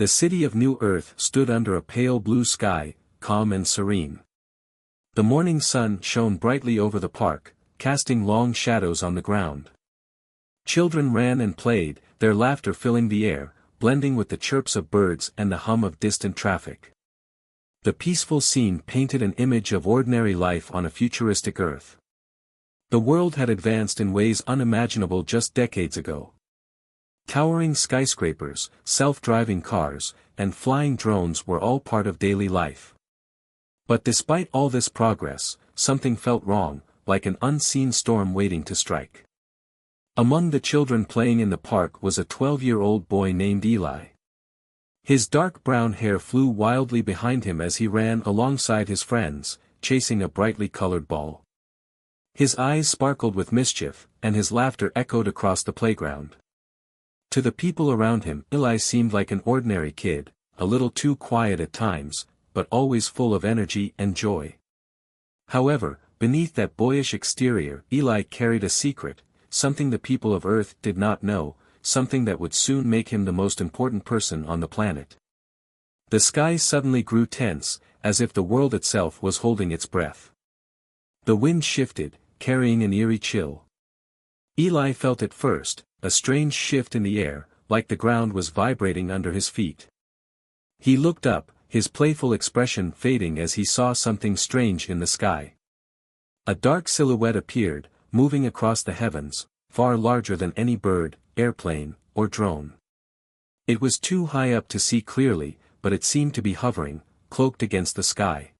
The city of New Earth stood under a pale blue sky, calm and serene. The morning sun shone brightly over the park, casting long shadows on the ground. Children ran and played, their laughter filling the air, blending with the chirps of birds and the hum of distant traffic. The peaceful scene painted an image of ordinary life on a futuristic Earth. The world had advanced in ways unimaginable just decades ago. Towering skyscrapers, self-driving cars, and flying drones were all part of daily life. But despite all this progress, something felt wrong, like an unseen storm waiting to strike. Among the children playing in the park was a 12-year-old boy named Eli. His dark brown hair flew wildly behind him as he ran alongside his friends, chasing a brightly colored ball. His eyes sparkled with mischief, and his laughter echoed across the playground. To the people around him, Eli seemed like an ordinary kid, a little too quiet at times, but always full of energy and joy. However, beneath that boyish exterior, Eli carried a secret, something the people of Earth did not know, something that would soon make him the most important person on the planet. The sky suddenly grew tense, as if the world itself was holding its breath. The wind shifted, carrying an eerie chill. Eli felt it first, a strange shift in the air, like the ground was vibrating under his feet. He looked up, his playful expression fading as he saw something strange in the sky. A dark silhouette appeared, moving across the heavens, far larger than any bird, airplane, or drone. It was too high up to see clearly, but it seemed to be hovering, cloaked against the sky.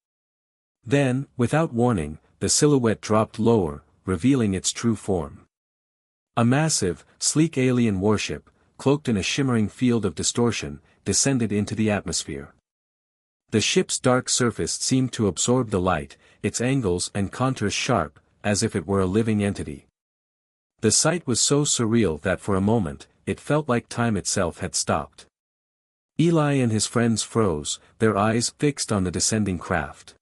Then, without warning, the silhouette dropped lower, revealing its true form. A massive, sleek alien warship, cloaked in a shimmering field of distortion, descended into the atmosphere. The ship's dark surface seemed to absorb the light, its angles and contours sharp, as if it were a living entity. The sight was so surreal that for a moment, it felt like time itself had stopped. Eli and his friends froze, their eyes fixed on the descending craft.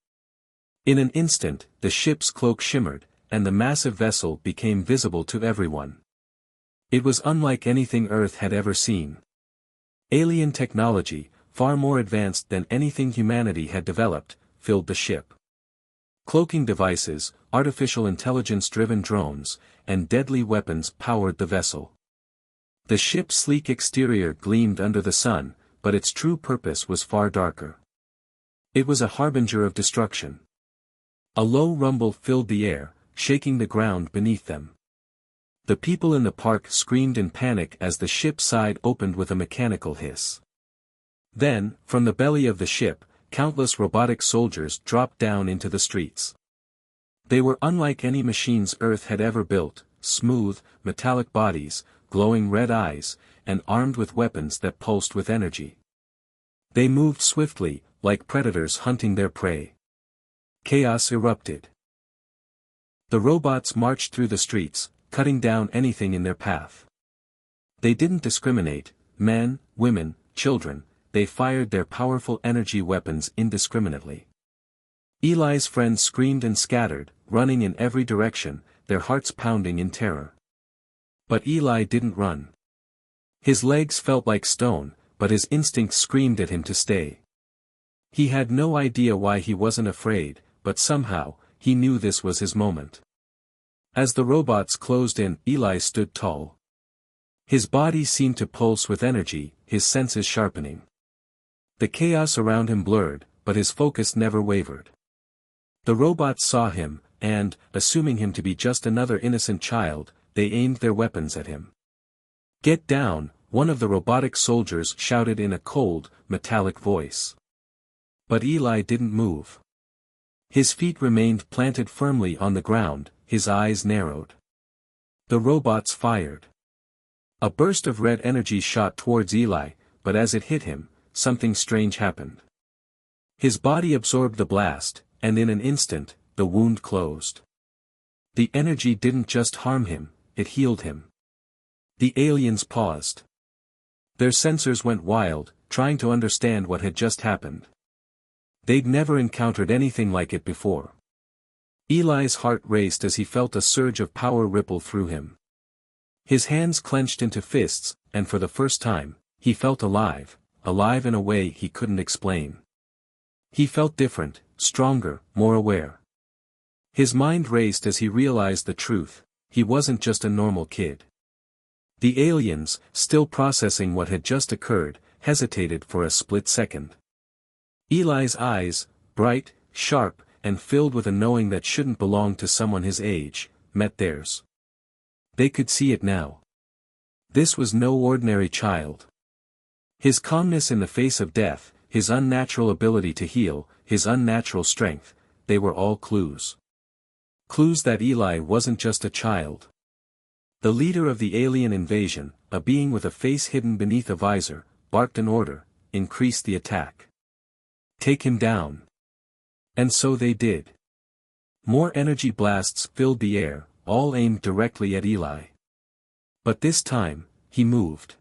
In an instant, the ship's cloak shimmered, and the massive vessel became visible to everyone. It was unlike anything Earth had ever seen. Alien technology, far more advanced than anything humanity had developed, filled the ship. Cloaking devices, artificial intelligence-driven drones, and deadly weapons powered the vessel. The ship's sleek exterior gleamed under the sun, but its true purpose was far darker. It was a harbinger of destruction. A low rumble filled the air, shaking the ground beneath them. The people in the park screamed in panic as the ship's side opened with a mechanical hiss. Then, from the belly of the ship, countless robotic soldiers dropped down into the streets. They were unlike any machines Earth had ever built, smooth, metallic bodies, glowing red eyes, and armed with weapons that pulsed with energy. They moved swiftly, like predators hunting their prey. Chaos erupted. The robots marched through the streets, cutting down anything in their path. They didn't discriminate, men, women, children, they fired their powerful energy weapons indiscriminately. Eli's friends screamed and scattered, running in every direction, their hearts pounding in terror. But Eli didn't run. His legs felt like stone, but his instincts screamed at him to stay. He had no idea why he wasn't afraid, but somehow, he knew this was his moment. As the robots closed in, Eli stood tall. His body seemed to pulse with energy, his senses sharpening. The chaos around him blurred, but his focus never wavered. The robots saw him, and, assuming him to be just another innocent child, they aimed their weapons at him. "Get down," one of the robotic soldiers shouted in a cold, metallic voice. But Eli didn't move. His feet remained planted firmly on the ground, his eyes narrowed. The robots fired. A burst of red energy shot towards Eli, but as it hit him, something strange happened. His body absorbed the blast, and in an instant, the wound closed. The energy didn't just harm him, it healed him. The aliens paused. Their sensors went wild, trying to understand what had just happened. They'd never encountered anything like it before. Eli's heart raced as he felt a surge of power ripple through him. His hands clenched into fists, and for the first time, he felt alive, alive in a way he couldn't explain. He felt different, stronger, more aware. His mind raced as he realized the truth: he wasn't just a normal kid. The aliens, still processing what had just occurred, hesitated for a split second. Eli's eyes, bright, sharp, and filled with a knowing that shouldn't belong to someone his age, met theirs. They could see it now. This was no ordinary child. His calmness in the face of death, his unnatural ability to heal, his unnatural strength, they were all clues. Clues that Eli wasn't just a child. The leader of the alien invasion, a being with a face hidden beneath a visor, barked an order: increase the attack. Take him down. And so they did. More energy blasts filled the air, all aimed directly at Eli. But this time, he moved.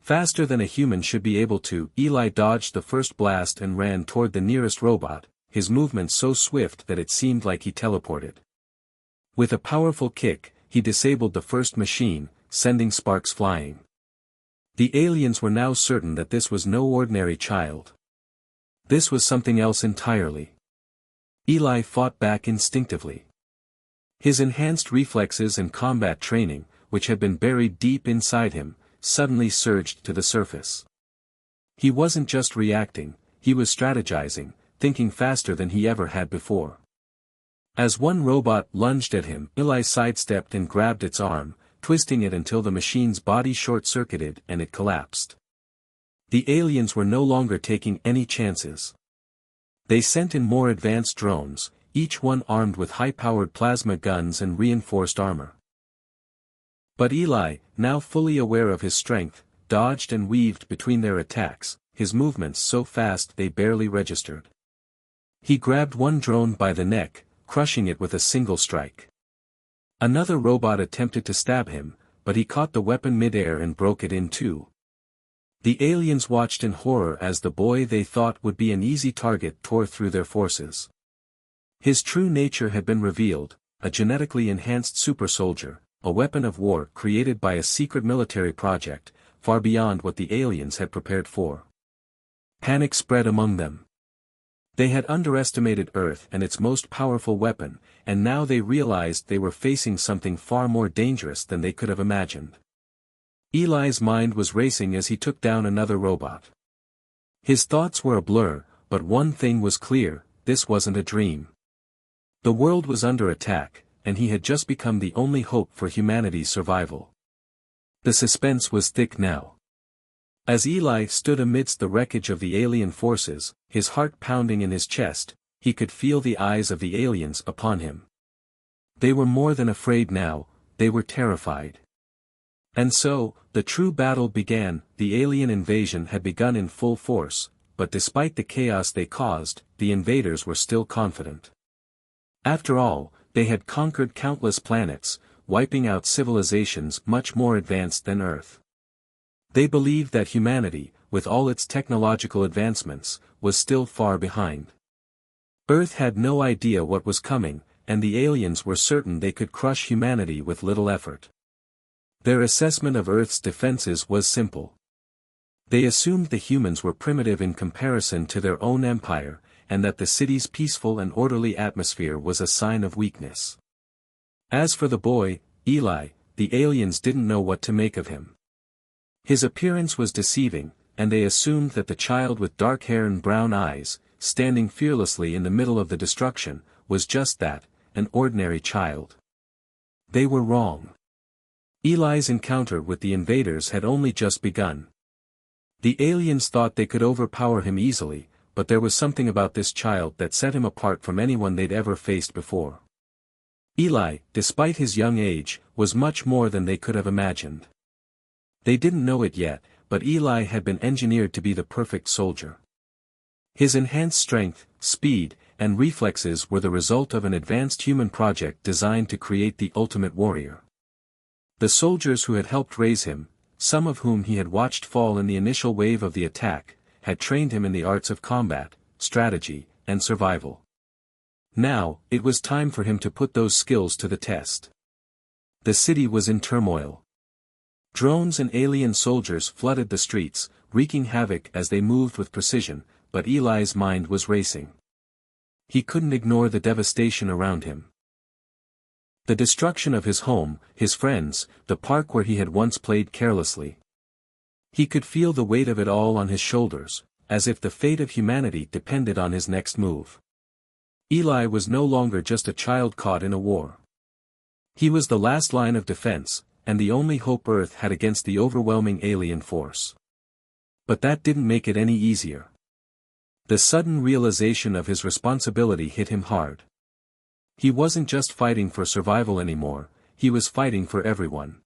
Faster than a human should be able to. Eli dodged the first blast and ran toward the nearest robot, his movement so swift that it seemed like he teleported. With a powerful kick, he disabled the first machine, sending sparks flying. The aliens were now certain that this was no ordinary child. This was something else entirely. Eli fought back instinctively. His enhanced reflexes and combat training, which had been buried deep inside him, suddenly surged to the surface. He wasn't just reacting, he was strategizing, thinking faster than he ever had before. As one robot lunged at him, Eli sidestepped and grabbed its arm, twisting it until the machine's body short-circuited and it collapsed. The aliens were no longer taking any chances. They sent in more advanced drones, each one armed with high-powered plasma guns and reinforced armor. But Eli, now fully aware of his strength, dodged and weaved between their attacks, his movements so fast they barely registered. He grabbed one drone by the neck, crushing it with a single strike. Another robot attempted to stab him, but he caught the weapon mid-air and broke it in two. The aliens watched in horror as the boy they thought would be an easy target tore through their forces. His true nature had been revealed: a genetically enhanced super soldier, a weapon of war created by a secret military project, far beyond what the aliens had prepared for. Panic spread among them. They had underestimated Earth and its most powerful weapon, and now they realized they were facing something far more dangerous than they could have imagined. Eli's mind was racing as he took down another robot. His thoughts were a blur, but one thing was clear: this wasn't a dream. The world was under attack, and he had just become the only hope for humanity's survival. The suspense was thick now. As Eli stood amidst the wreckage of the alien forces, his heart pounding in his chest, he could feel the eyes of the aliens upon him. They were more than afraid now, they were terrified. And so, the true battle began. The alien invasion had begun in full force, but despite the chaos they caused, the invaders were still confident. After all, they had conquered countless planets, wiping out civilizations much more advanced than Earth. They believed that humanity, with all its technological advancements, was still far behind. Earth had no idea what was coming, and the aliens were certain they could crush humanity with little effort. Their assessment of Earth's defenses was simple. They assumed the humans were primitive in comparison to their own empire, and that the city's peaceful and orderly atmosphere was a sign of weakness. As for the boy, Eli, the aliens didn't know what to make of him. His appearance was deceiving, and they assumed that the child with dark hair and brown eyes, standing fearlessly in the middle of the destruction, was just that, an ordinary child. They were wrong. Eli's encounter with the invaders had only just begun. The aliens thought they could overpower him easily, but there was something about this child that set him apart from anyone they'd ever faced before. Eli, despite his young age, was much more than they could have imagined. They didn't know it yet, but Eli had been engineered to be the perfect soldier. His enhanced strength, speed, and reflexes were the result of an advanced human project designed to create the ultimate warrior. The soldiers who had helped raise him, some of whom he had watched fall in the initial wave of the attack, had trained him in the arts of combat, strategy, and survival. Now, it was time for him to put those skills to the test. The city was in turmoil. Drones and alien soldiers flooded the streets, wreaking havoc as they moved with precision, but Eli's mind was racing. He couldn't ignore the devastation around him. The destruction of his home, his friends, the park where he had once played carelessly. He could feel the weight of it all on his shoulders, as if the fate of humanity depended on his next move. Eli was no longer just a child caught in a war. He was the last line of defense, and the only hope Earth had against the overwhelming alien force. But that didn't make it any easier. The sudden realization of his responsibility hit him hard. He wasn't just fighting for survival anymore, he was fighting for everyone.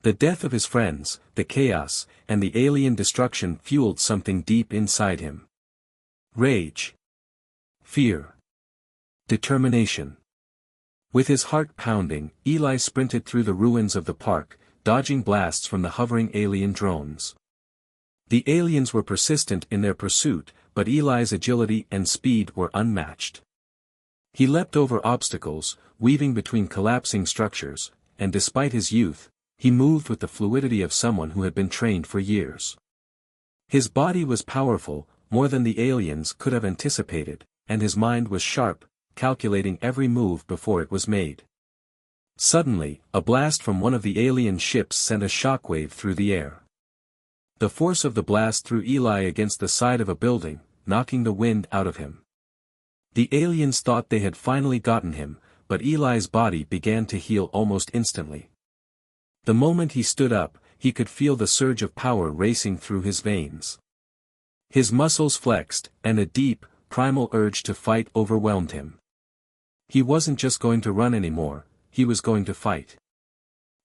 The death of his friends, the chaos, and the alien destruction fueled something deep inside him. Rage. Fear. Determination. With his heart pounding, Eli sprinted through the ruins of the park, dodging blasts from the hovering alien drones. The aliens were persistent in their pursuit, but Eli's agility and speed were unmatched. He leapt over obstacles, weaving between collapsing structures, and despite his youth, he moved with the fluidity of someone who had been trained for years. His body was powerful, more than the aliens could have anticipated, and his mind was sharp, calculating every move before it was made. Suddenly, a blast from one of the alien ships sent a shockwave through the air. The force of the blast threw Eli against the side of a building, knocking the wind out of him. The aliens thought they had finally gotten him, but Eli's body began to heal almost instantly. The moment he stood up, he could feel the surge of power racing through his veins. His muscles flexed, and a deep, primal urge to fight overwhelmed him. He wasn't just going to run anymore, he was going to fight.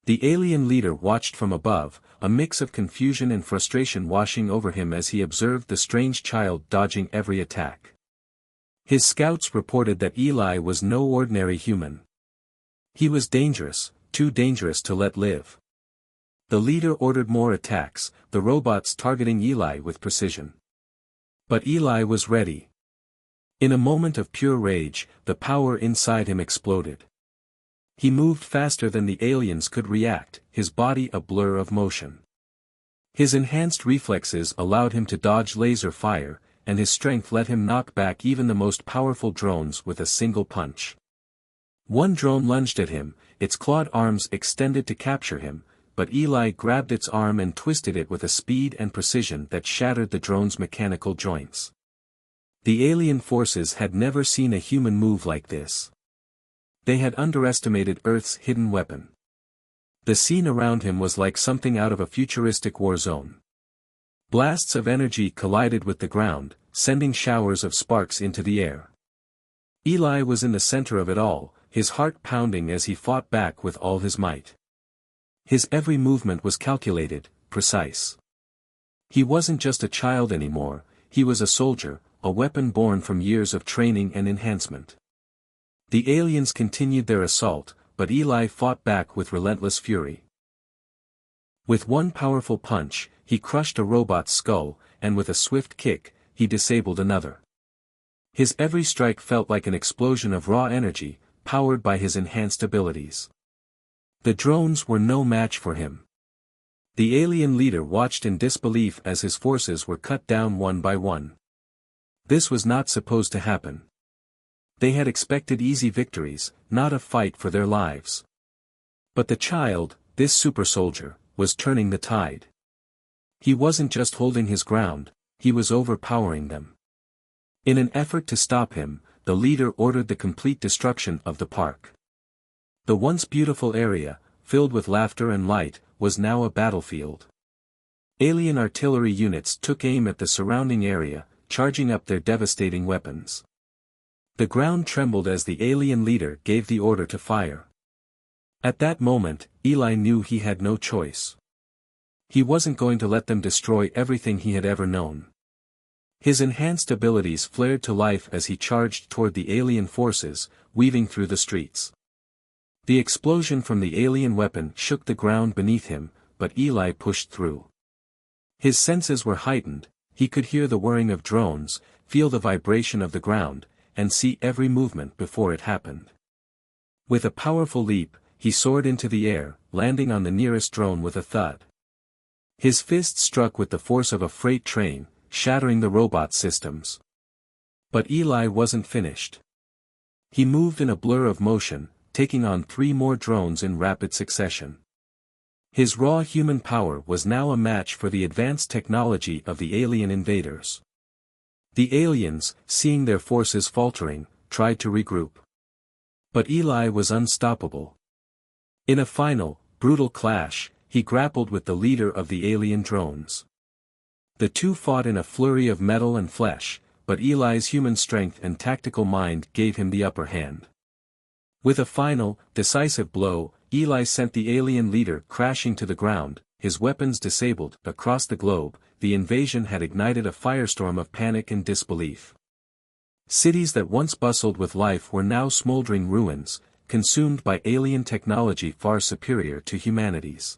The alien leader watched from above, a mix of confusion and frustration washing over him as he observed the strange child dodging every attack. His scouts reported that Eli was no ordinary human. He was dangerous, too dangerous to let live. The leader ordered more attacks, the robots targeting Eli with precision. But Eli was ready. In a moment of pure rage, the power inside him exploded. He moved faster than the aliens could react, his body a blur of motion. His enhanced reflexes allowed him to dodge laser fire, and his strength let him knock back even the most powerful drones with a single punch. One drone lunged at him, its clawed arms extended to capture him, but Eli grabbed its arm and twisted it with a speed and precision that shattered the drone's mechanical joints. The alien forces had never seen a human move like this. They had underestimated Earth's hidden weapon. The scene around him was like something out of a futuristic war zone. Blasts of energy collided with the ground, sending showers of sparks into the air. Eli was in the center of it all, his heart pounding as he fought back with all his might. His every movement was calculated, precise. He wasn't just a child anymore, he was a soldier, a weapon born from years of training and enhancement. The aliens continued their assault, but Eli fought back with relentless fury. With one powerful punch, he crushed a robot's skull, and with a swift kick, he disabled another. His every strike felt like an explosion of raw energy, powered by his enhanced abilities. The drones were no match for him. The alien leader watched in disbelief as his forces were cut down one by one. This was not supposed to happen. They had expected easy victories, not a fight for their lives. But the child, this super soldier, was turning the tide. He wasn't just holding his ground, he was overpowering them. In an effort to stop him, the leader ordered the complete destruction of the park. The once beautiful area, filled with laughter and light, was now a battlefield. Alien artillery units took aim at the surrounding area, charging up their devastating weapons. The ground trembled as the alien leader gave the order to fire. At that moment, Eli knew he had no choice. He wasn't going to let them destroy everything he had ever known. His enhanced abilities flared to life as he charged toward the alien forces, weaving through the streets. The explosion from the alien weapon shook the ground beneath him, but Eli pushed through. His senses were heightened, he could hear the whirring of drones, feel the vibration of the ground, and see every movement before it happened. With a powerful leap, he soared into the air, landing on the nearest drone with a thud. His fist struck with the force of a freight train, shattering the robot systems. But Eli wasn't finished. He moved in a blur of motion, taking on 3 more drones in rapid succession. His raw human power was now a match for the advanced technology of the alien invaders. The aliens, seeing their forces faltering, tried to regroup. But Eli was unstoppable. In a final, brutal clash, he grappled with the leader of the alien drones. The two fought in a flurry of metal and flesh, but Eli's human strength and tactical mind gave him the upper hand. With a final, decisive blow, Eli sent the alien leader crashing to the ground, his weapons disabled. Across the globe, the invasion had ignited a firestorm of panic and disbelief. Cities that once bustled with life were now smoldering ruins, consumed by alien technology far superior to humanity's.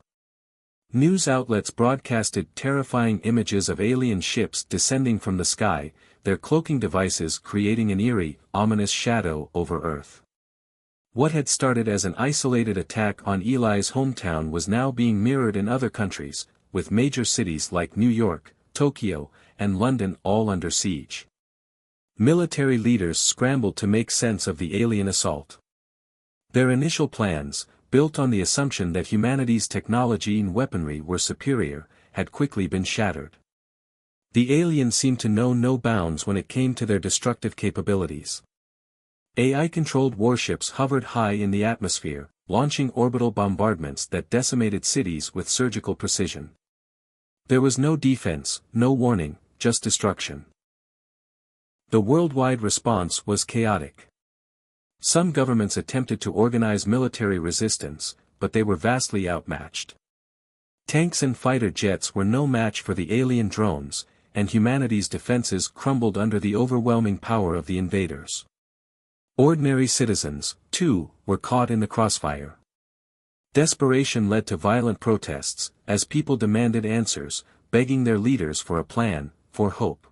News outlets broadcasted terrifying images of alien ships descending from the sky, their cloaking devices creating an eerie, ominous shadow over Earth. What had started as an isolated attack on Eli's hometown was now being mirrored in other countries, with major cities like New York, Tokyo, and London all under siege. Military leaders scrambled to make sense of the alien assault. Their initial plans, built on the assumption that humanity's technology and weaponry were superior, had quickly been shattered. The aliens seemed to know no bounds when it came to their destructive capabilities. AI-controlled warships hovered high in the atmosphere, launching orbital bombardments that decimated cities with surgical precision. There was no defense, no warning, just destruction. The worldwide response was chaotic. Some governments attempted to organize military resistance, but they were vastly outmatched. Tanks and fighter jets were no match for the alien drones, and humanity's defenses crumbled under the overwhelming power of the invaders. Ordinary citizens, too, were caught in the crossfire. Desperation led to violent protests, as people demanded answers, begging their leaders for a plan, for hope.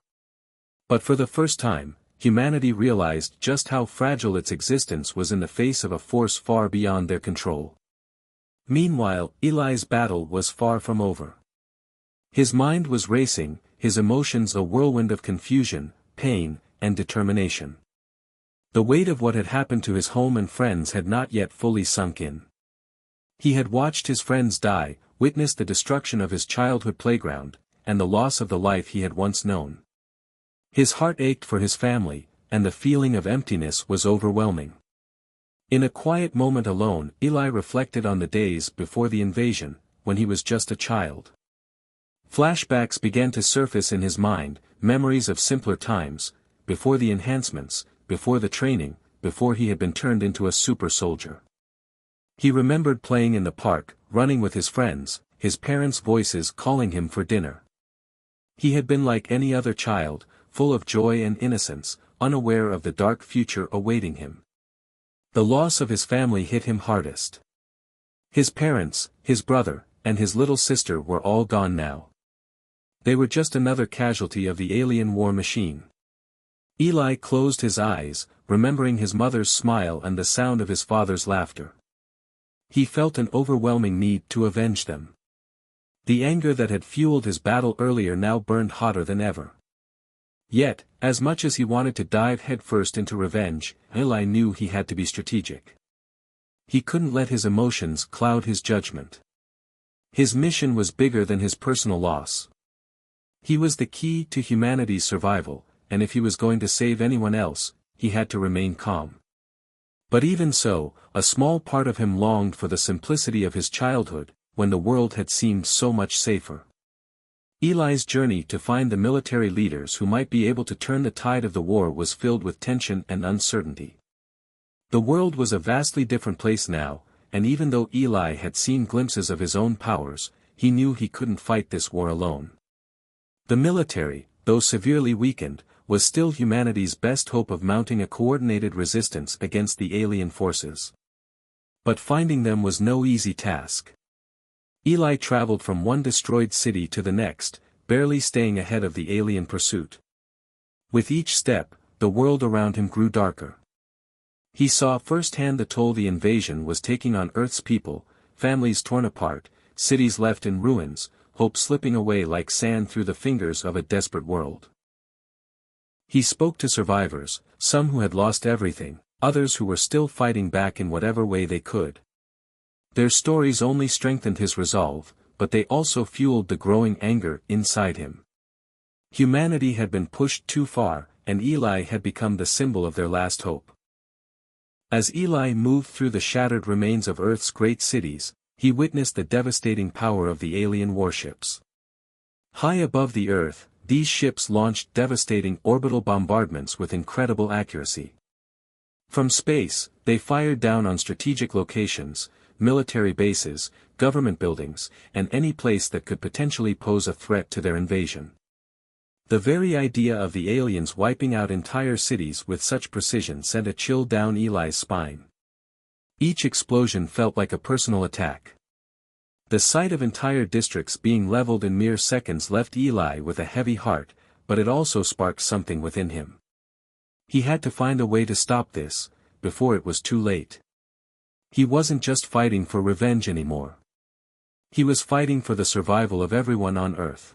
But for the first time, humanity realized just how fragile its existence was in the face of a force far beyond their control. Meanwhile, Eli's battle was far from over. His mind was racing, his emotions a whirlwind of confusion, pain, and determination. The weight of what had happened to his home and friends had not yet fully sunk in. He had watched his friends die, witnessed the destruction of his childhood playground, and the loss of the life he had once known. His heart ached for his family, and the feeling of emptiness was overwhelming. In a quiet moment alone, Eli reflected on the days before the invasion, when he was just a child. Flashbacks began to surface in his mind, memories of simpler times, before the enhancements, before the training, before he had been turned into a super soldier. He remembered playing in the park, running with his friends, his parents' voices calling him for dinner. He had been like any other child, full of joy and innocence, unaware of the dark future awaiting him. The loss of his family hit him hardest. His parents, his brother, and his little sister were all gone now. They were just another casualty of the alien war machine. Eli closed his eyes, remembering his mother's smile and the sound of his father's laughter. He felt an overwhelming need to avenge them. The anger that had fueled his battle earlier now burned hotter than ever. Yet, as much as he wanted to dive headfirst into revenge, Eli knew he had to be strategic. He couldn't let his emotions cloud his judgment. His mission was bigger than his personal loss. He was the key to humanity's survival, and if he was going to save anyone else, he had to remain calm. But even so, a small part of him longed for the simplicity of his childhood, when the world had seemed so much safer. Eli's journey to find the military leaders who might be able to turn the tide of the war was filled with tension and uncertainty. The world was a vastly different place now, and even though Eli had seen glimpses of his own powers, he knew he couldn't fight this war alone. The military, though severely weakened, was still humanity's best hope of mounting a coordinated resistance against the alien forces. But finding them was no easy task. Eli traveled from one destroyed city to the next, barely staying ahead of the alien pursuit. With each step, the world around him grew darker. He saw firsthand the toll the invasion was taking on Earth's people, families torn apart, cities left in ruins, hope slipping away like sand through the fingers of a desperate world. He spoke to survivors, some who had lost everything, others who were still fighting back in whatever way they could. Their stories only strengthened his resolve, but they also fueled the growing anger inside him. Humanity had been pushed too far, and Eli had become the symbol of their last hope. As Eli moved through the shattered remains of Earth's great cities, he witnessed the devastating power of the alien warships. High above the Earth, these ships launched devastating orbital bombardments with incredible accuracy. From space, they fired down on strategic locations, military bases, government buildings, and any place that could potentially pose a threat to their invasion. The very idea of the aliens wiping out entire cities with such precision sent a chill down Eli's spine. Each explosion felt like a personal attack. The sight of entire districts being leveled in mere seconds left Eli with a heavy heart, but it also sparked something within him. He had to find a way to stop this, before it was too late. He wasn't just fighting for revenge anymore. He was fighting for the survival of everyone on Earth.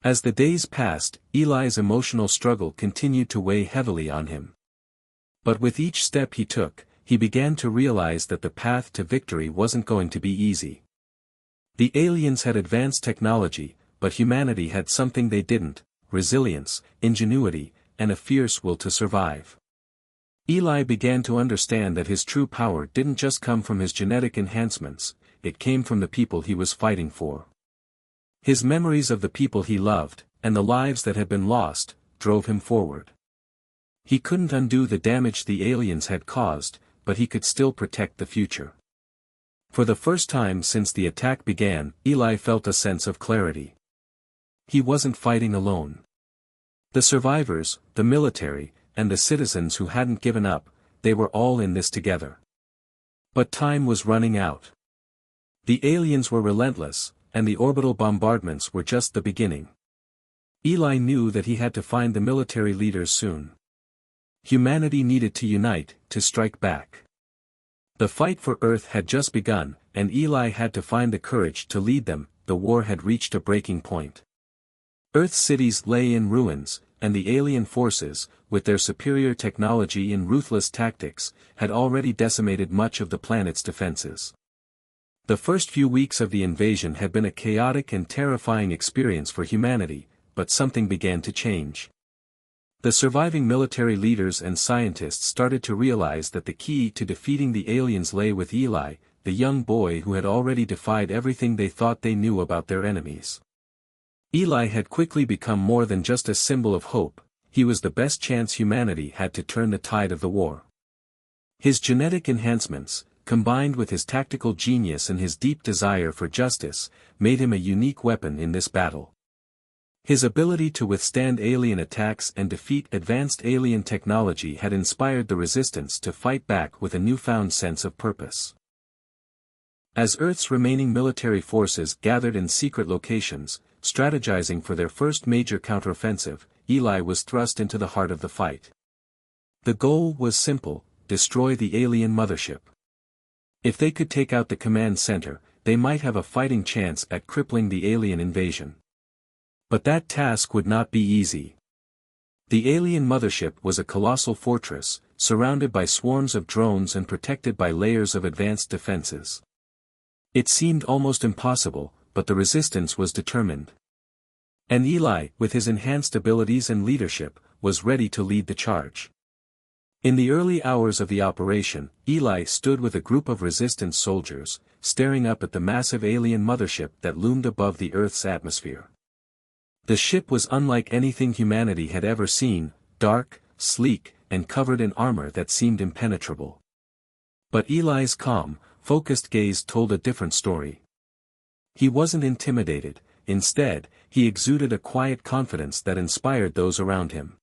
As the days passed, Eli's emotional struggle continued to weigh heavily on him. But with each step he took, he began to realize that the path to victory wasn't going to be easy. The aliens had advanced technology, but humanity had something they didn't: resilience, ingenuity, and a fierce will to survive. Eli began to understand that his true power didn't just come from his genetic enhancements, it came from the people he was fighting for. His memories of the people he loved, and the lives that had been lost, drove him forward. He couldn't undo the damage the aliens had caused, but he could still protect the future. For the first time since the attack began, Eli felt a sense of clarity. He wasn't fighting alone. The survivors, the military, and the citizens who hadn't given up, they were all in this together. But time was running out. The aliens were relentless, and the orbital bombardments were just the beginning. Eli knew that he had to find the military leaders soon. Humanity needed to unite, to strike back. The fight for Earth had just begun, and Eli had to find the courage to lead them. The war had reached a breaking point. Earth's cities lay in ruins, and the alien forces, with their superior technology and ruthless tactics, had already decimated much of the planet's defenses. The first few weeks of the invasion had been a chaotic and terrifying experience for humanity, but something began to change. The surviving military leaders and scientists started to realize that the key to defeating the aliens lay with Eli, the young boy who had already defied everything they thought they knew about their enemies. Eli had quickly become more than just a symbol of hope, he was the best chance humanity had to turn the tide of the war. His genetic enhancements, combined with his tactical genius and his deep desire for justice, made him a unique weapon in this battle. His ability to withstand alien attacks and defeat advanced alien technology had inspired the resistance to fight back with a newfound sense of purpose. As Earth's remaining military forces gathered in secret locations, strategizing for their first major counteroffensive, Eli was thrust into the heart of the fight. The goal was simple: destroy the alien mothership. If they could take out the command center, they might have a fighting chance at crippling the alien invasion. But that task would not be easy. The alien mothership was a colossal fortress, surrounded by swarms of drones and protected by layers of advanced defenses. It seemed almost impossible, but the resistance was determined. And Eli, with his enhanced abilities and leadership, was ready to lead the charge. In the early hours of the operation, Eli stood with a group of resistance soldiers, staring up at the massive alien mothership that loomed above the Earth's atmosphere. The ship was unlike anything humanity had ever seen, dark, sleek, and covered in armor that seemed impenetrable. But Eli's calm, focused gaze told a different story. He wasn't intimidated, instead, he exuded a quiet confidence that inspired those around him.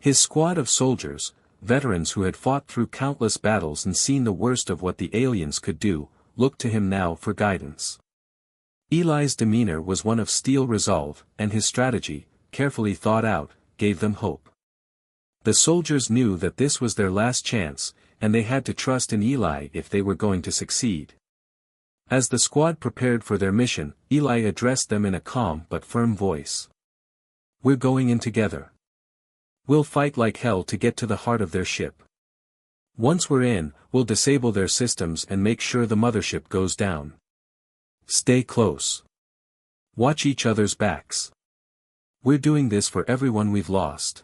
His squad of soldiers, veterans who had fought through countless battles and seen the worst of what the aliens could do, looked to him now for guidance. Eli's demeanor was one of steel resolve, and his strategy, carefully thought out, gave them hope. The soldiers knew that this was their last chance, and they had to trust in Eli if they were going to succeed. As the squad prepared for their mission, Eli addressed them in a calm but firm voice. "We're going in together. We'll fight like hell to get to the heart of their ship. Once we're in, we'll disable their systems and make sure the mothership goes down. Stay close. Watch each other's backs. We're doing this for everyone we've lost."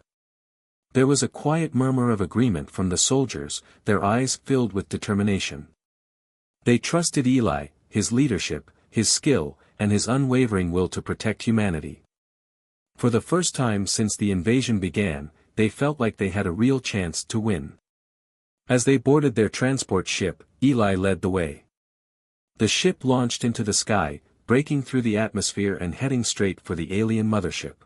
There was a quiet murmur of agreement from the soldiers, their eyes filled with determination. They trusted Eli, his leadership, his skill, and his unwavering will to protect humanity. For the first time since the invasion began, they felt like they had a real chance to win. As they boarded their transport ship, Eli led the way. The ship launched into the sky, breaking through the atmosphere and heading straight for the alien mothership.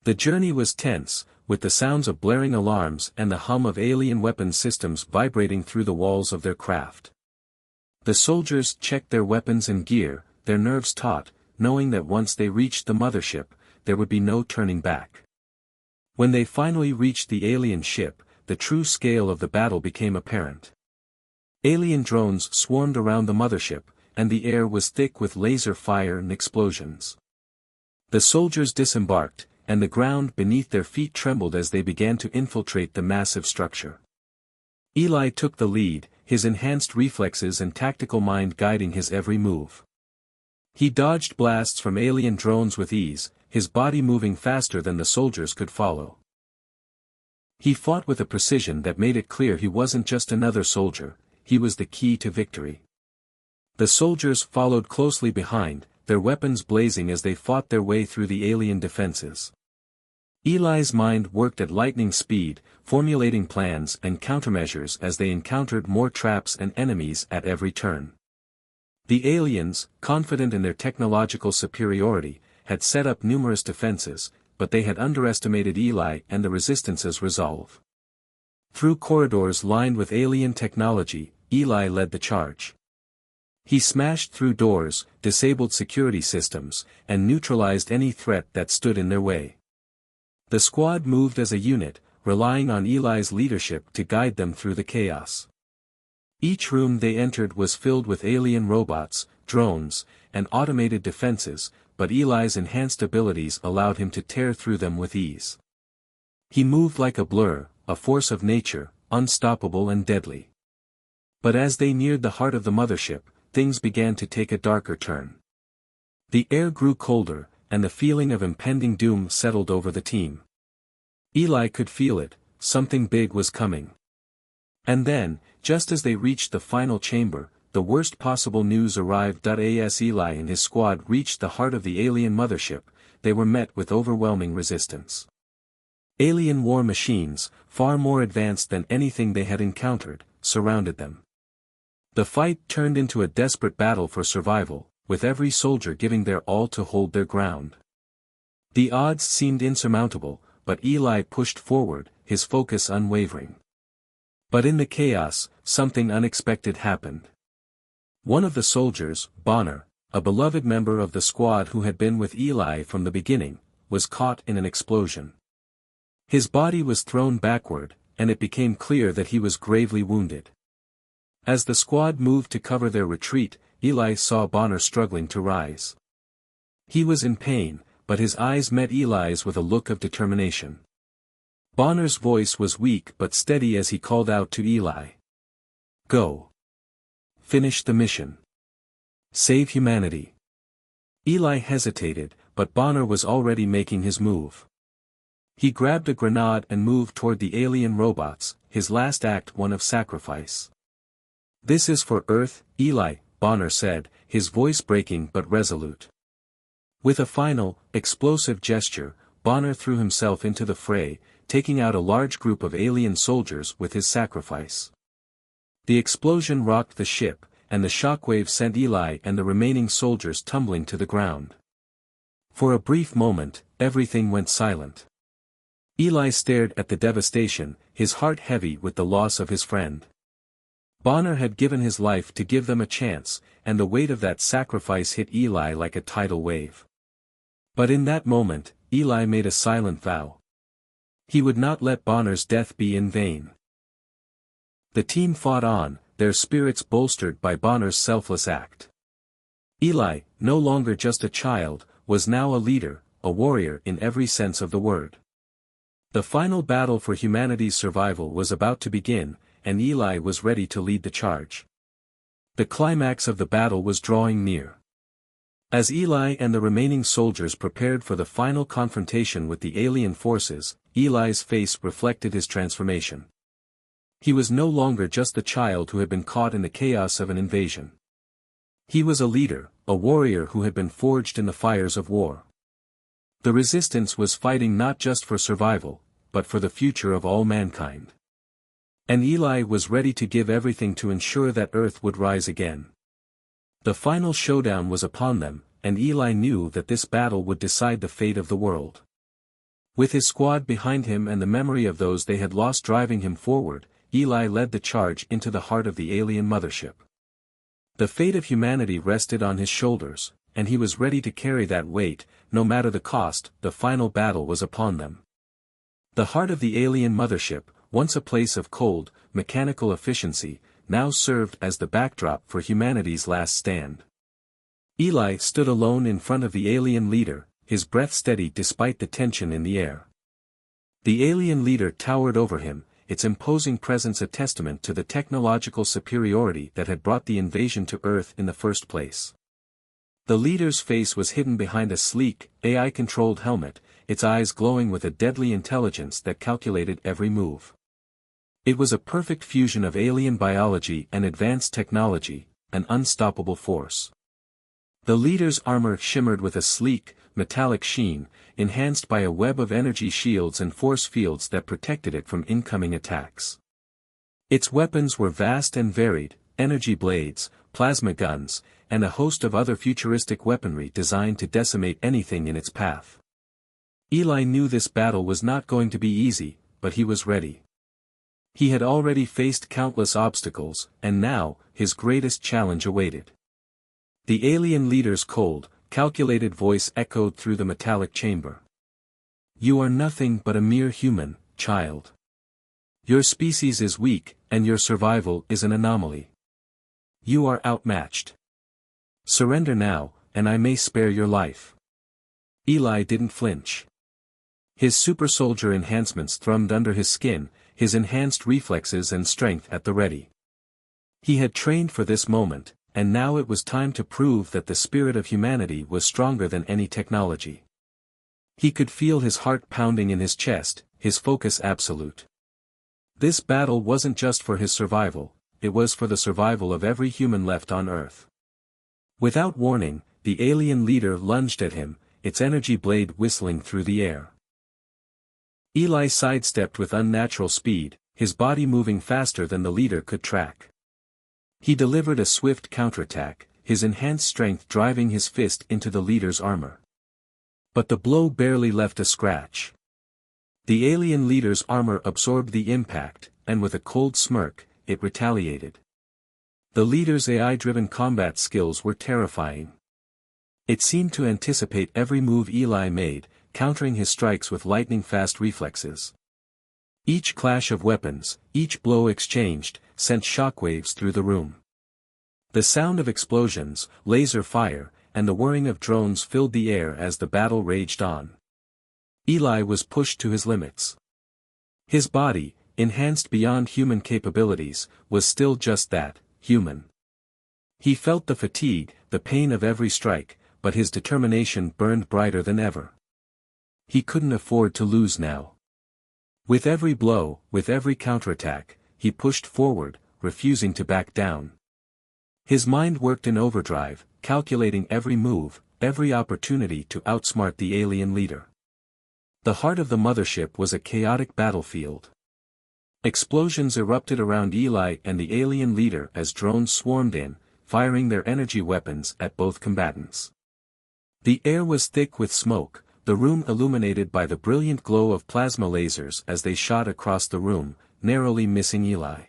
The journey was tense, with the sounds of blaring alarms and the hum of alien weapons systems vibrating through the walls of their craft. The soldiers checked their weapons and gear, their nerves taut, knowing that once they reached the mothership, there would be no turning back. When they finally reached the alien ship, the true scale of the battle became apparent. Alien drones swarmed around the mothership, and the air was thick with laser fire and explosions. The soldiers disembarked, and the ground beneath their feet trembled as they began to infiltrate the massive structure. Eli took the lead, his enhanced reflexes and tactical mind guiding his every move. He dodged blasts from alien drones with ease, his body moving faster than the soldiers could follow. He fought with a precision that made it clear he wasn't just another soldier, he was the key to victory. The soldiers followed closely behind, their weapons blazing as they fought their way through the alien defenses. Eli's mind worked at lightning speed, formulating plans and countermeasures as they encountered more traps and enemies at every turn. The aliens, confident in their technological superiority, had set up numerous defenses, but they had underestimated Eli and the Resistance's resolve. Through corridors lined with alien technology, Eli led the charge. He smashed through doors, disabled security systems, and neutralized any threat that stood in their way. The squad moved as a unit, relying on Eli's leadership to guide them through the chaos. Each room they entered was filled with alien robots, drones, and automated defenses, but Eli's enhanced abilities allowed him to tear through them with ease. He moved like a blur, a force of nature, unstoppable and deadly. But as they neared the heart of the mothership, things began to take a darker turn. The air grew colder, and the feeling of impending doom settled over the team. Eli could feel it, something big was coming. And then, just as they reached the final chamber, the worst possible news arrived. As Eli and his squad reached the heart of the alien mothership, they were met with overwhelming resistance. Alien war machines, far more advanced than anything they had encountered, surrounded them. The fight turned into a desperate battle for survival, with every soldier giving their all to hold their ground. The odds seemed insurmountable, but Eli pushed forward, his focus unwavering. But in the chaos, something unexpected happened. One of the soldiers, Bonner, a beloved member of the squad who had been with Eli from the beginning, was caught in an explosion. His body was thrown backward, and it became clear that he was gravely wounded. As the squad moved to cover their retreat, Eli saw Bonner struggling to rise. He was in pain, but his eyes met Eli's with a look of determination. Bonner's voice was weak but steady as he called out to Eli. "Go. Finish the mission. Save humanity." Eli hesitated, but Bonner was already making his move. He grabbed a grenade and moved toward the alien robots, his last act one of sacrifice. "This is for Earth, Eli," Bonner said, his voice breaking but resolute. With a final, explosive gesture, Bonner threw himself into the fray, taking out a large group of alien soldiers with his sacrifice. The explosion rocked the ship, and the shockwave sent Eli and the remaining soldiers tumbling to the ground. For a brief moment, everything went silent. Eli stared at the devastation, his heart heavy with the loss of his friend. Bonner had given his life to give them a chance, and the weight of that sacrifice hit Eli like a tidal wave. But in that moment, Eli made a silent vow. He would not let Bonner's death be in vain. The team fought on, their spirits bolstered by Bonner's selfless act. Eli, no longer just a child, was now a leader, a warrior in every sense of the word. The final battle for humanity's survival was about to begin, and Eli was ready to lead the charge. The climax of the battle was drawing near. As Eli and the remaining soldiers prepared for the final confrontation with the alien forces, Eli's face reflected his transformation. He was no longer just the child who had been caught in the chaos of an invasion. He was a leader, a warrior who had been forged in the fires of war. The resistance was fighting not just for survival, but for the future of all mankind. And Eli was ready to give everything to ensure that Earth would rise again. The final showdown was upon them, and Eli knew that this battle would decide the fate of the world. With his squad behind him and the memory of those they had lost driving him forward, Eli led the charge into the heart of the alien mothership. The fate of humanity rested on his shoulders, and he was ready to carry that weight, no matter the cost. The final battle was upon them. The heart of the alien mothership, once a place of cold, mechanical efficiency, now served as the backdrop for humanity's last stand. Eli stood alone in front of the alien leader, his breath steady despite the tension in the air. The alien leader towered over him, its imposing presence a testament to the technological superiority that had brought the invasion to Earth in the first place. The leader's face was hidden behind a sleek, AI-controlled helmet, its eyes glowing with a deadly intelligence that calculated every move. It was a perfect fusion of alien biology and advanced technology, an unstoppable force. The leader's armor shimmered with a sleek, metallic sheen, enhanced by a web of energy shields and force fields that protected it from incoming attacks. Its weapons were vast and varied, energy blades, plasma guns, and a host of other futuristic weaponry designed to decimate anything in its path. Eli knew this battle was not going to be easy, but he was ready. He had already faced countless obstacles, and now, his greatest challenge awaited. The alien leader's cold, calculated voice echoed through the metallic chamber. "You are nothing but a mere human, child. Your species is weak, and your survival is an anomaly. You are outmatched. Surrender now, and I may spare your life." Eli didn't flinch. His super-soldier enhancements thrummed under his skin, his enhanced reflexes and strength at the ready. He had trained for this moment, and now it was time to prove that the spirit of humanity was stronger than any technology. He could feel his heart pounding in his chest, his focus absolute. This battle wasn't just for his survival, it was for the survival of every human left on Earth. Without warning, the alien leader lunged at him, its energy blade whistling through the air. Eli sidestepped with unnatural speed, his body moving faster than the leader could track. He delivered a swift counterattack, his enhanced strength driving his fist into the leader's armor. But the blow barely left a scratch. The alien leader's armor absorbed the impact, and with a cold smirk, it retaliated. The leader's AI-driven combat skills were terrifying. It seemed to anticipate every move Eli made, countering his strikes with lightning-fast reflexes. Each clash of weapons, each blow exchanged, sent shockwaves through the room. The sound of explosions, laser fire, and the whirring of drones filled the air as the battle raged on. Eli was pushed to his limits. His body, enhanced beyond human capabilities, was still just that, human. He felt the fatigue, the pain of every strike, but his determination burned brighter than ever. He couldn't afford to lose now. With every blow, with every counterattack, he pushed forward, refusing to back down. His mind worked in overdrive, calculating every move, every opportunity to outsmart the alien leader. The heart of the mothership was a chaotic battlefield. Explosions erupted around Eli and the alien leader as drones swarmed in, firing their energy weapons at both combatants. The air was thick with smoke, the room illuminated by the brilliant glow of plasma lasers as they shot across the room, narrowly missing Eli.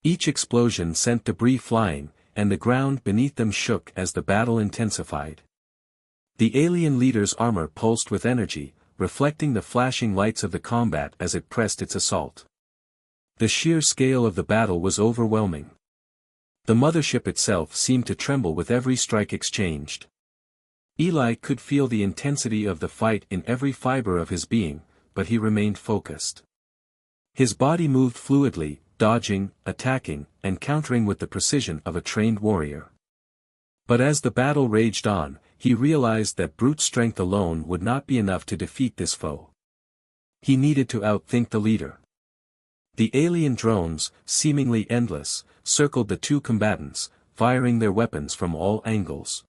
Each explosion sent debris flying, and the ground beneath them shook as the battle intensified. The alien leader's armor pulsed with energy, reflecting the flashing lights of the combat as it pressed its assault. The sheer scale of the battle was overwhelming. The mothership itself seemed to tremble with every strike exchanged. Eli could feel the intensity of the fight in every fiber of his being, but he remained focused. His body moved fluidly, dodging, attacking, and countering with the precision of a trained warrior. But as the battle raged on, he realized that brute strength alone would not be enough to defeat this foe. He needed to outthink the leader. The alien drones, seemingly endless, circled the two combatants, firing their weapons from all angles.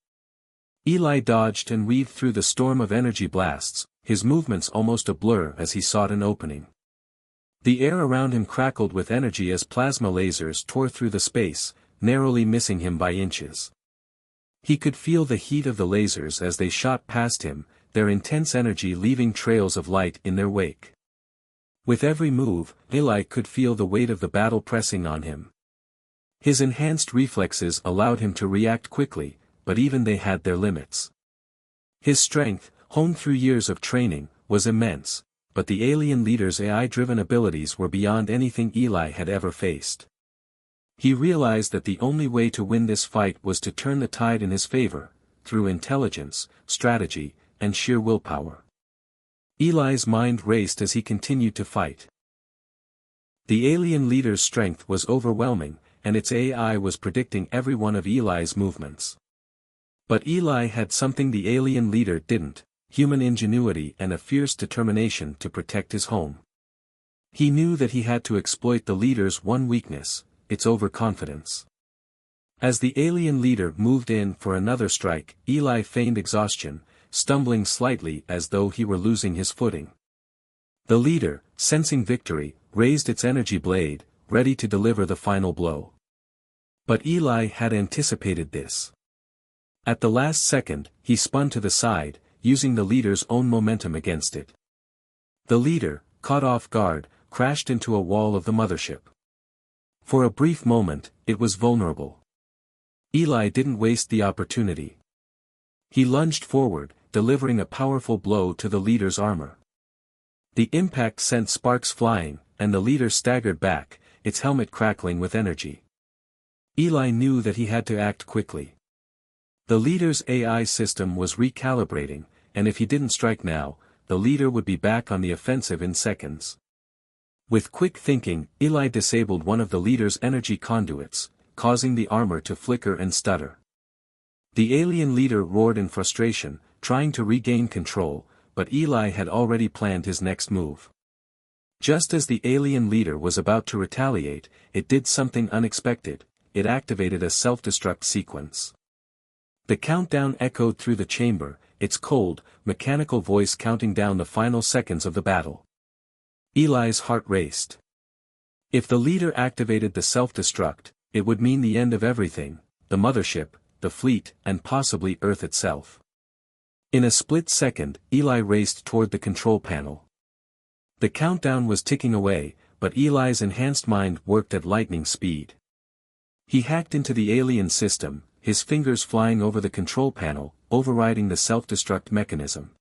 Eli dodged and weaved through the storm of energy blasts, his movements almost a blur as he sought an opening. The air around him crackled with energy as plasma lasers tore through the space, narrowly missing him by inches. He could feel the heat of the lasers as they shot past him, their intense energy leaving trails of light in their wake. With every move, Eli could feel the weight of the battle pressing on him. His enhanced reflexes allowed him to react quickly, but even they had their limits. His strength, honed through years of training, was immense, but the alien leader's AI-driven abilities were beyond anything Eli had ever faced. He realized that the only way to win this fight was to turn the tide in his favor, through intelligence, strategy, and sheer willpower. Eli's mind raced as he continued to fight. The alien leader's strength was overwhelming, and its AI was predicting every one of Eli's movements. But Eli had something the alien leader didn't: human ingenuity and a fierce determination to protect his home. He knew that he had to exploit the leader's one weakness, its overconfidence. As the alien leader moved in for another strike, Eli feigned exhaustion, stumbling slightly as though he were losing his footing. The leader, sensing victory, raised its energy blade, ready to deliver the final blow. But Eli had anticipated this. At the last second, he spun to the side, using the leader's own momentum against it. The leader, caught off guard, crashed into a wall of the mothership. For a brief moment, it was vulnerable. Eli didn't waste the opportunity. He lunged forward, delivering a powerful blow to the leader's armor. The impact sent sparks flying, and the leader staggered back, its helmet crackling with energy. Eli knew that he had to act quickly. The leader's AI system was recalibrating, and if he didn't strike now, the leader would be back on the offensive in seconds. With quick thinking, Eli disabled one of the leader's energy conduits, causing the armor to flicker and stutter. The alien leader roared in frustration, trying to regain control, but Eli had already planned his next move. Just as the alien leader was about to retaliate, it did something unexpected: it activated a self-destruct sequence. The countdown echoed through the chamber, its cold, mechanical voice counting down the final seconds of the battle. Eli's heart raced. If the leader activated the self-destruct, it would mean the end of everything: the mothership, the fleet, and possibly Earth itself. In a split second, Eli raced toward the control panel. The countdown was ticking away, but Eli's enhanced mind worked at lightning speed. He hacked into the alien system, his fingers flying over the control panel, overriding the self-destruct mechanism.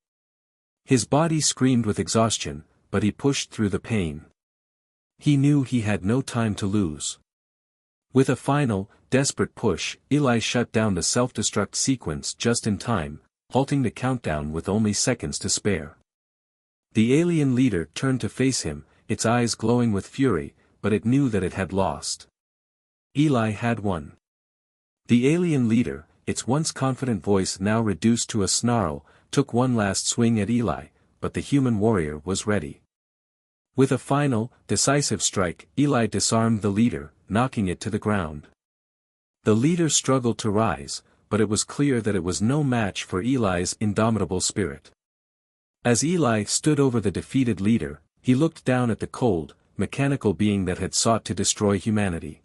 His body screamed with exhaustion, but he pushed through the pain. He knew he had no time to lose. With a final, desperate push, Eli shut down the self-destruct sequence just in time, halting the countdown with only seconds to spare. The alien leader turned to face him, its eyes glowing with fury, but it knew that it had lost. Eli had won. The alien leader, its once confident voice now reduced to a snarl, took one last swing at Eli, but the human warrior was ready. With a final, decisive strike, Eli disarmed the leader, knocking it to the ground. The leader struggled to rise, but it was clear that it was no match for Eli's indomitable spirit. As Eli stood over the defeated leader, he looked down at the cold, mechanical being that had sought to destroy humanity.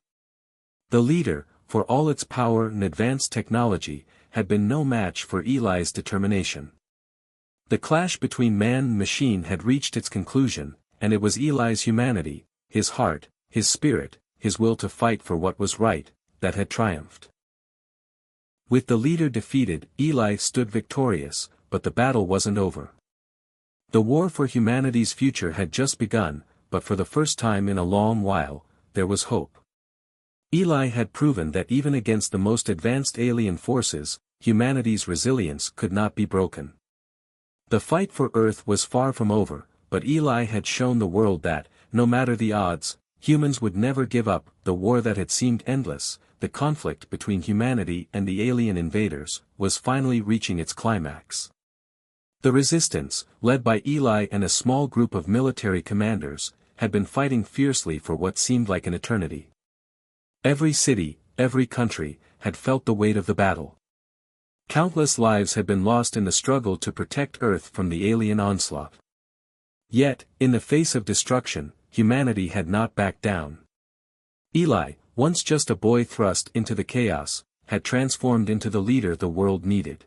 The leader, for all its power and advanced technology, had been no match for Eli's determination. The clash between man and machine had reached its conclusion, and it was Eli's humanity, his heart, his spirit, his will to fight for what was right, that had triumphed. With the leader defeated, Eli stood victorious, but the battle wasn't over. The war for humanity's future had just begun, but for the first time in a long while, there was hope. Eli had proven that even against the most advanced alien forces, humanity's resilience could not be broken. The fight for Earth was far from over, but Eli had shown the world that, no matter the odds, humans would never give up. The war that had seemed endless, the conflict between humanity and the alien invaders, was finally reaching its climax. The resistance, led by Eli and a small group of military commanders, had been fighting fiercely for what seemed like an eternity. Every city, every country, had felt the weight of the battle. Countless lives had been lost in the struggle to protect Earth from the alien onslaught. Yet, in the face of destruction, humanity had not backed down. Eli, once just a boy thrust into the chaos, had transformed into the leader the world needed.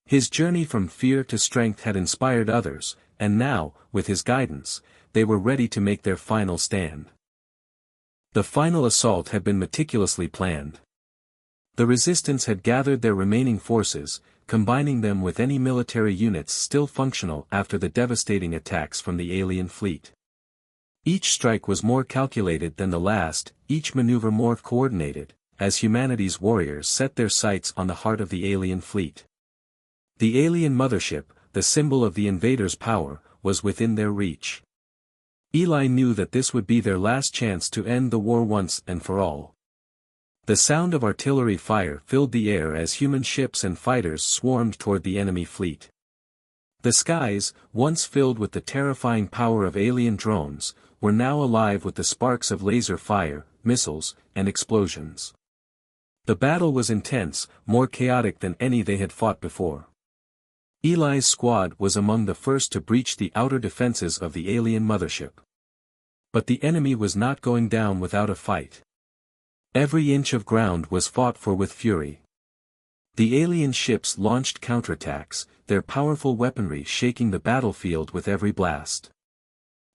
His journey from fear to strength had inspired others, and now, with his guidance, they were ready to make their final stand. The final assault had been meticulously planned. The resistance had gathered their remaining forces, combining them with any military units still functional after the devastating attacks from the alien fleet. Each strike was more calculated than the last, each maneuver more coordinated, as humanity's warriors set their sights on the heart of the alien fleet. The alien mothership, the symbol of the invaders' power, was within their reach. Eli knew that this would be their last chance to end the war once and for all. The sound of artillery fire filled the air as human ships and fighters swarmed toward the enemy fleet. The skies, once filled with the terrifying power of alien drones, were now alive with the sparks of laser fire, missiles, and explosions. The battle was intense, more chaotic than any they had fought before. Eli's squad was among the first to breach the outer defenses of the alien mothership. But the enemy was not going down without a fight. Every inch of ground was fought for with fury. The alien ships launched counterattacks, their powerful weaponry shaking the battlefield with every blast.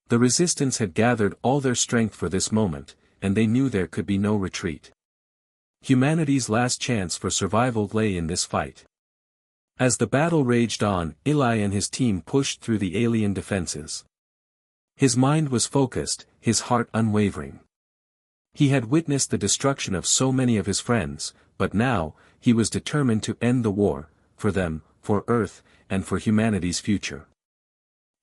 The resistance had gathered all their strength for this moment, and they knew there could be no retreat. Humanity's last chance for survival lay in this fight. As the battle raged on, Eli and his team pushed through the alien defenses. His mind was focused, his heart unwavering. He had witnessed the destruction of so many of his friends, but now, he was determined to end the war, for them, for Earth, and for humanity's future.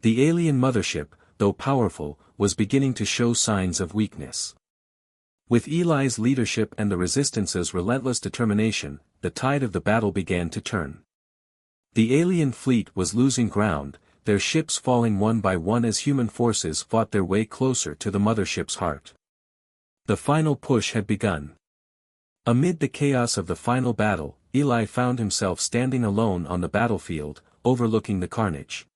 The alien mothership, though powerful, was beginning to show signs of weakness. With Eli's leadership and the Resistance's relentless determination, the tide of the battle began to turn. The alien fleet was losing ground, their ships falling one by one as human forces fought their way closer to the mothership's heart. The final push had begun. Amid the chaos of the final battle, Eli found himself standing alone on the battlefield, overlooking the carnage.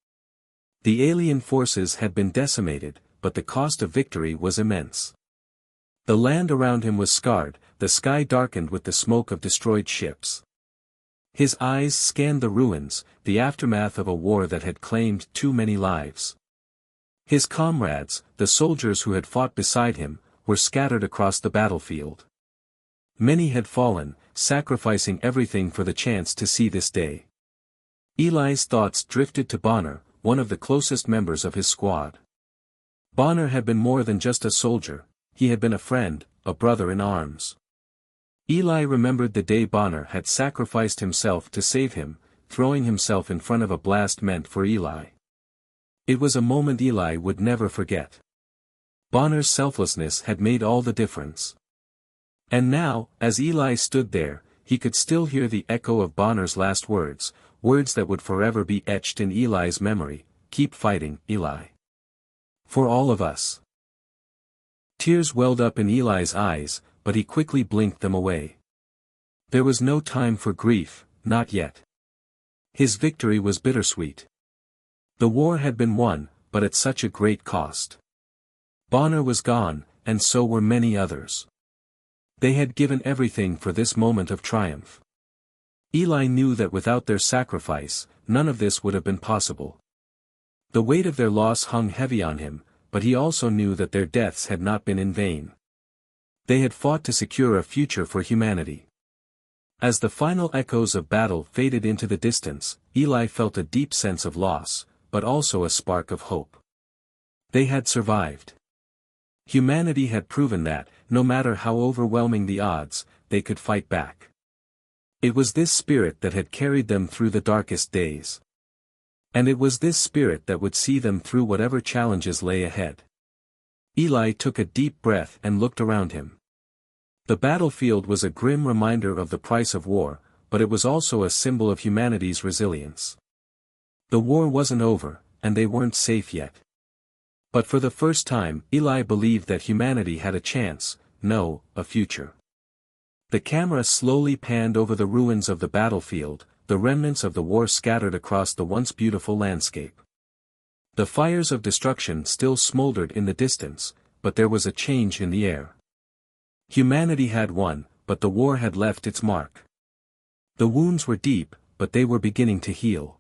The alien forces had been decimated, but the cost of victory was immense. The land around him was scarred, the sky darkened with the smoke of destroyed ships. His eyes scanned the ruins, the aftermath of a war that had claimed too many lives. His comrades, the soldiers who had fought beside him, were scattered across the battlefield. Many had fallen, sacrificing everything for the chance to see this day. Eli's thoughts drifted to Bonner, one of the closest members of his squad. Bonner had been more than just a soldier, he had been a friend, a brother in arms. Eli remembered the day Bonner had sacrificed himself to save him, throwing himself in front of a blast meant for Eli. It was a moment Eli would never forget. Bonner's selflessness had made all the difference. And now, as Eli stood there, he could still hear the echo of Bonner's last words, words that would forever be etched in Eli's memory: "Keep fighting, Eli. For all of us." Tears welled up in Eli's eyes, but he quickly blinked them away. There was no time for grief, not yet. His victory was bittersweet. The war had been won, but at such a great cost. Bonner was gone, and so were many others. They had given everything for this moment of triumph. Eli knew that without their sacrifice, none of this would have been possible. The weight of their loss hung heavy on him, but he also knew that their deaths had not been in vain. They had fought to secure a future for humanity. As the final echoes of battle faded into the distance, Eli felt a deep sense of loss, but also a spark of hope. They had survived. Humanity had proven that, no matter how overwhelming the odds, they could fight back. It was this spirit that had carried them through the darkest days. And it was this spirit that would see them through whatever challenges lay ahead. Eli took a deep breath and looked around him. The battlefield was a grim reminder of the price of war, but it was also a symbol of humanity's resilience. The war wasn't over, and they weren't safe yet. But for the first time, Eli believed that humanity had a chance, no, a future. The camera slowly panned over the ruins of the battlefield, the remnants of the war scattered across the once beautiful landscape. The fires of destruction still smoldered in the distance, but there was a change in the air. Humanity had won, but the war had left its mark. The wounds were deep, but they were beginning to heal.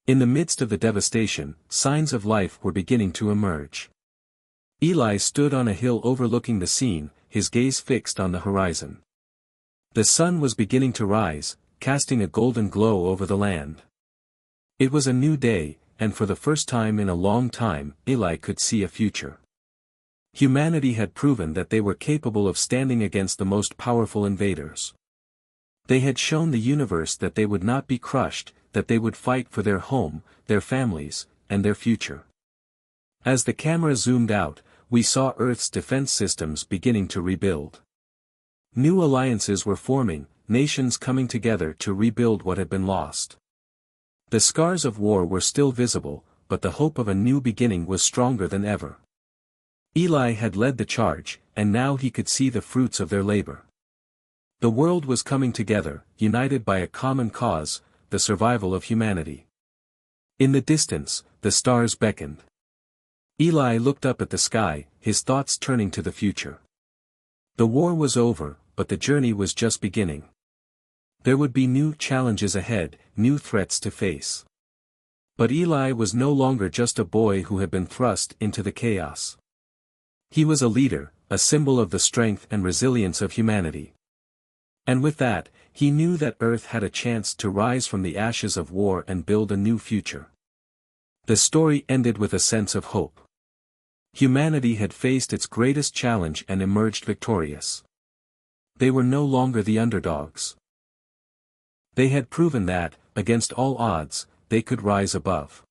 In the midst of the devastation, signs of life were beginning to emerge. Eli stood on a hill overlooking the scene, his gaze fixed on the horizon. The sun was beginning to rise, casting a golden glow over the land. It was a new day, and for the first time in a long time, Eli could see a future. Humanity had proven that they were capable of standing against the most powerful invaders. They had shown the universe that they would not be crushed, that they would fight for their home, their families, and their future. As the camera zoomed out, we saw Earth's defense systems beginning to rebuild. New alliances were forming, nations coming together to rebuild what had been lost. The scars of war were still visible, but the hope of a new beginning was stronger than ever. Eli had led the charge, and now he could see the fruits of their labor. The world was coming together, united by a common cause, the survival of humanity. In the distance, the stars beckoned. Eli looked up at the sky, his thoughts turning to the future. The war was over, but the journey was just beginning. There would be new challenges ahead, new threats to face. But Eli was no longer just a boy who had been thrust into the chaos. He was a leader, a symbol of the strength and resilience of humanity. And with that, he knew that Earth had a chance to rise from the ashes of war and build a new future. The story ended with a sense of hope. Humanity had faced its greatest challenge and emerged victorious. They were no longer the underdogs. They had proven that, against all odds, they could rise above.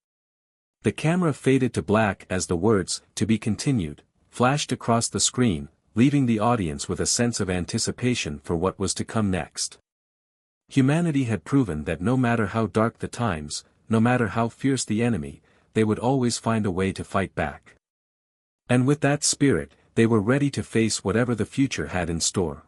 The camera faded to black as the words, "To be continued," flashed across the screen, leaving the audience with a sense of anticipation for what was to come next. Humanity had proven that no matter how dark the times, no matter how fierce the enemy, they would always find a way to fight back. And with that spirit, they were ready to face whatever the future had in store.